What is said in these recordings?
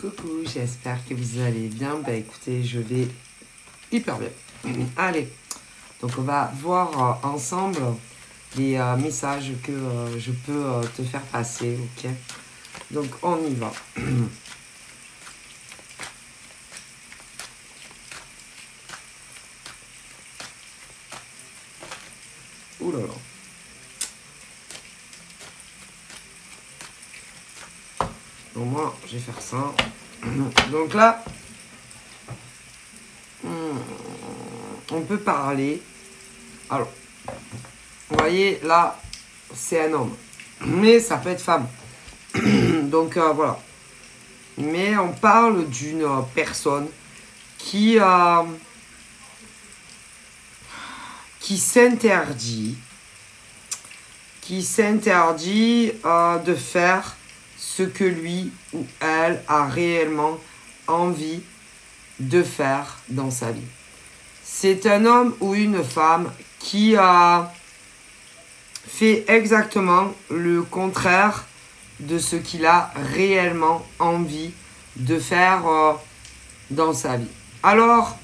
Coucou, j'espère que vous allez bien. Bah écoutez, je vais hyper bien. Allez, donc on va voir ensemble les messages que je peux te faire passer, ok? Donc on y va. Ouh là là. Donc moi, je vais faire ça. Donc là, on peut parler. Alors, vous voyez, là, c'est un homme. Mais ça peut être femme. Donc voilà. Mais on parle d'une personne qui s'interdit de faire ce que lui ou elle a réellement envie de faire dans sa vie. C'est un homme ou une femme qui fait exactement le contraire de ce qu'il a réellement envie de faire dans sa vie. Alors,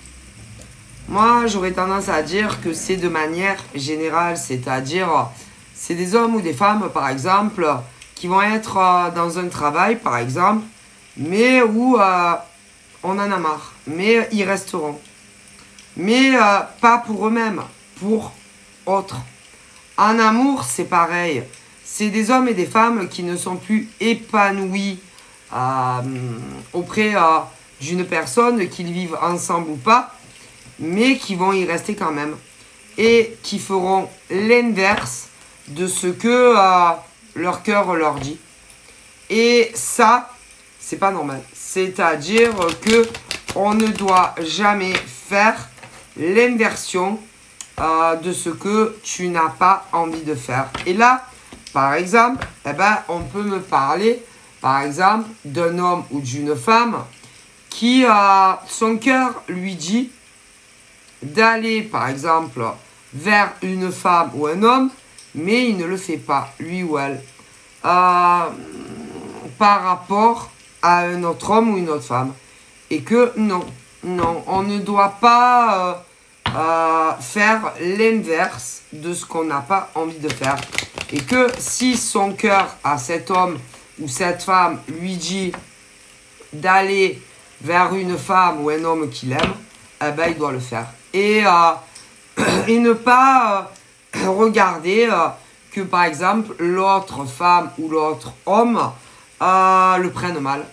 moi, j'aurais tendance à dire que c'est de manière générale, c'est-à-dire, c'est des hommes ou des femmes, par exemple, qui vont être dans un travail, par exemple, mais où on en a marre, mais ils resteront. Mais pas pour eux-mêmes, pour autres. En amour, c'est pareil. C'est des hommes et des femmes qui ne sont plus épanouis auprès d'une personne, qu'ils vivent ensemble ou pas, mais qui vont y rester quand même. Et qui feront l'inverse de ce que leur cœur leur dit. Et ça, c'est pas normal. C'est-à-dire que on ne doit jamais faire l'inversion de ce que tu n'as pas envie de faire. Et là, par exemple, eh ben, on peut me parler, par exemple, d'un homme ou d'une femme qui, son cœur lui dit d'aller, par exemple, vers une femme ou un homme, mais il ne le fait pas, lui ou elle, par rapport à un autre homme ou une autre femme. Et que non, on ne doit pas faire l'inverse de ce qu'on n'a pas envie de faire. Et que si son cœur à cet homme ou cette femme lui dit d'aller vers une femme ou un homme qu'il aime, eh ben, il doit le faire. Et ne pas regarder que par exemple l'autre femme ou l'autre homme le prenne mal.